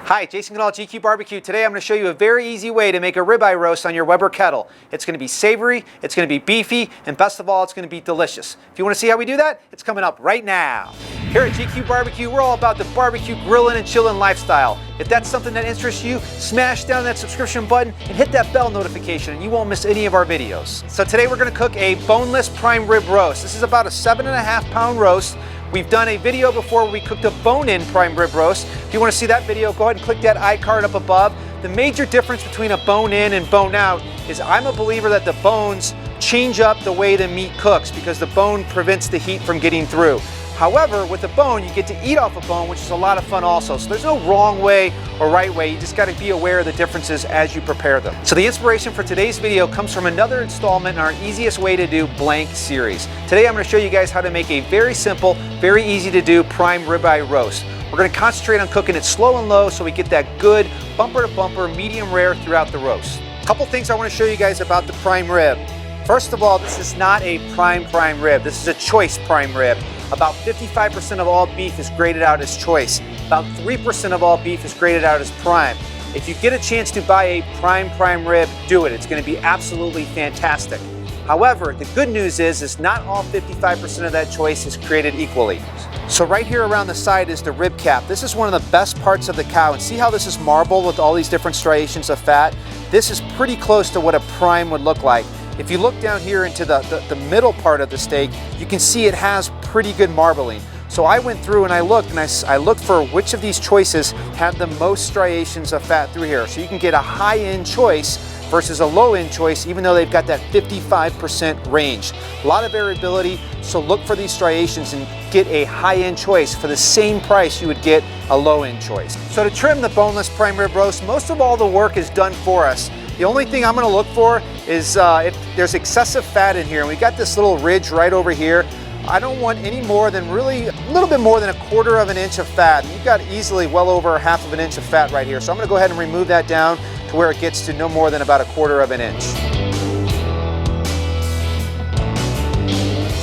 Hi, Jason Goodall, GQue Barbecue. Today I'm going to show you a very easy way to make a ribeye roast on your Weber kettle. It's going to be savory, it's going to be beefy, and best of all, it's going to be delicious. If you want to see how we do that, it's coming up right now. Here at GQue Barbecue, we're all about the barbecue grilling and chilling lifestyle. If that's something that interests you, smash down that subscription button and hit that bell notification and you won't miss any of our videos. So today we're going to cook a boneless prime rib roast. This is about a 7.5 pound roast. We've done a video before where we cooked a bone-in prime rib roast. If you want to see that video, go ahead and click that iCard up above. The major difference between a bone-in and bone-out is I'm a believer that the bones change up the way the meat cooks because the bone prevents the heat from getting through. However, with a bone, you get to eat off a bone, which is a lot of fun also. So there's no wrong way or right way. You just got to be aware of the differences as you prepare them. So the inspiration for today's video comes from another installment in our easiest way to do blank series. Today I'm going to show you guys how to make a very simple, very easy to do prime ribeye roast. We're going to concentrate on cooking it slow and low so we get that good bumper to bumper, medium rare throughout the roast. A couple things I want to show you guys about the prime rib. First of all, this is not a prime rib. This is a choice prime rib. About 55% of all beef is graded out as choice. About 3% of all beef is graded out as prime. If you get a chance to buy a prime rib, do it. It's going to be absolutely fantastic. However, the good news is not all 55% of that choice is created equally. So right here around the side is the rib cap. This is one of the best parts of the cow. And see how this is marble with all these different striations of fat? This is pretty close to what a prime would look like. If you look down here into the middle part of the steak, you can see it has pretty good marbling. So I went through and I looked for which of these choices have the most striations of fat through here. So you can get a high-end choice versus a low-end choice, even though they've got that 55% range. A lot of variability, so look for these striations and get a high-end choice for the same price you would get a low-end choice. So to trim the boneless prime rib roast, most of all the work is done for us. The only thing I'm going to look for is if there's excessive fat in here. And we got this little ridge right over here. I don't want any more than really a little bit more than 1/4 of an inch of fat. And you've got easily well over 1/2 inch of fat right here. So I'm going to go ahead and remove that down to where it gets to no more than about 1/4 inch.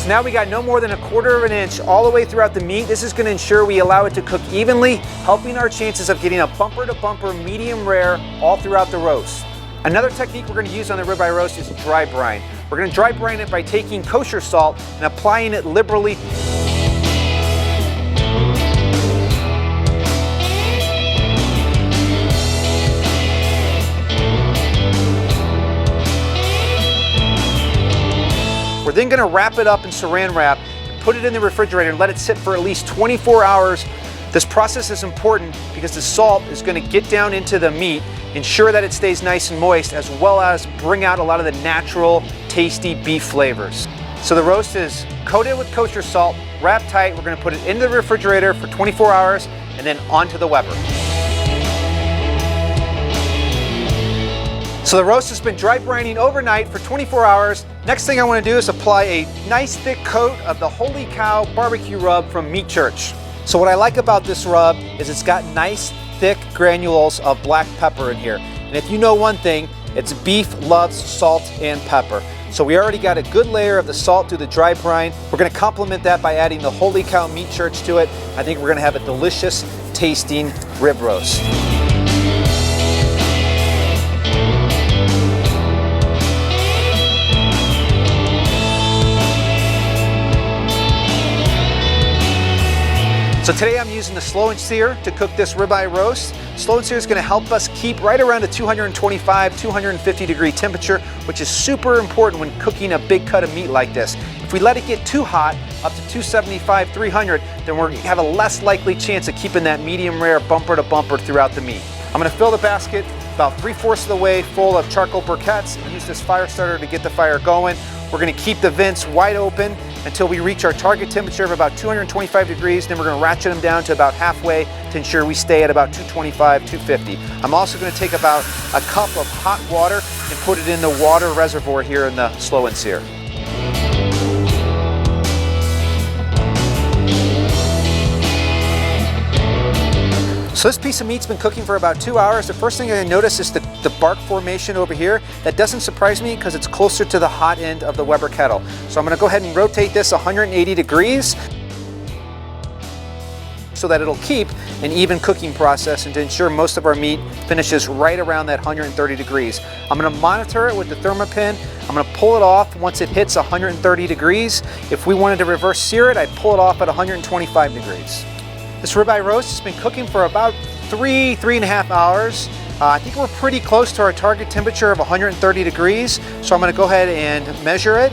So now we got no more than 1/4 inch all the way throughout the meat. This is going to ensure we allow it to cook evenly, helping our chances of getting a bumper to bumper medium rare all throughout the roast. Another technique we're going to use on the ribeye roast is dry brine. We're going to dry brine it by taking kosher salt and applying it liberally. We're then going to wrap it up in saran wrap, put it in the refrigerator and let it sit for at least 24 hours. This process is important because the salt is going to get down into the meat, ensure that it stays nice and moist, as well as bring out a lot of the natural, tasty beef flavors. So the roast is coated with kosher salt, wrapped tight. We're going to put it into the refrigerator for 24 hours and then onto the Weber. So the roast has been dry brining overnight for 24 hours. Next thing I want to do is apply a nice thick coat of the Holy Cow BBQ Rub from Meat Church. So what I like about this rub is it's got nice thick granules of black pepper in here. And if you know one thing, it's beef loves salt and pepper. So we already got a good layer of the salt through the dry brine. We're going to complement that by adding the Holy Cow Meat Church to it. I think we're going to have a delicious tasting rib roast. So today I'm using the slow and sear to cook this ribeye roast. Slow and sear is going to help us keep right around a 225, 250 degree temperature, which is super important when cooking a big cut of meat like this. If we let it get too hot, up to 275, 300, then we have a less likely chance of keeping that medium rare bumper to bumper throughout the meat. I'm going to fill the basket about 3/4 of the way full of charcoal briquettes and use this fire starter to get the fire going. We're going to keep the vents wide open until we reach our target temperature of about 225 degrees. Then we're going to ratchet them down to about halfway to ensure we stay at about 225, 250. I'm also going to take about a cup of hot water and put it in the water reservoir here in the slow and sear. So this piece of meat's been cooking for about 2 hours. The first thing I notice is the bark formation over here. That doesn't surprise me because it's closer to the hot end of the Weber kettle. So I'm going to go ahead and rotate this 180 degrees. So so that it'll keep an even cooking process and to ensure most of our meat finishes right around that 130 degrees. I'm going to monitor it with the Thermopin. I'm going to pull it off once it hits 130 degrees. If we wanted to reverse sear it, I'd pull it off at 125 degrees. This ribeye roast has been cooking for about 3.5 hours. I think we're pretty close to our target temperature of 130 degrees, so I'm going to go ahead and measure it.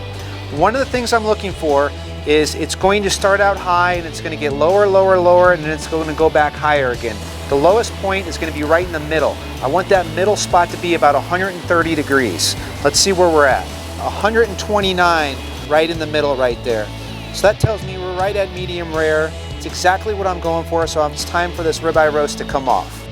One of the things I'm looking for is it's going to start out high and it's going to get lower, lower, lower, and then it's going to go back higher again. The lowest point is going to be right in the middle. I want that middle spot to be about 130 degrees. Let's see where we're at. 129, right in the middle right there. So that tells me we're right at medium rare. It's exactly what I'm going for, so it's time for this ribeye roast to come off.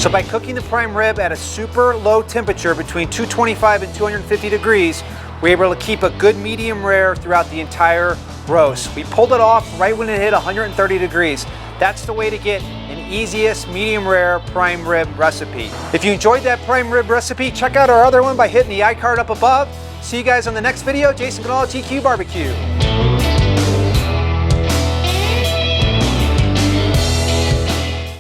So by cooking the prime rib at a super low temperature between 225 and 250 degrees, we're able to keep a good medium rare throughout the entire roast. We pulled it off right when it hit 130 degrees. That's the way to get an easiest medium rare prime rib recipe. If you enjoyed that prime rib recipe, check out our other one by hitting the iCard up above. See you guys on the next video. Jason Canal, GQue BBQ.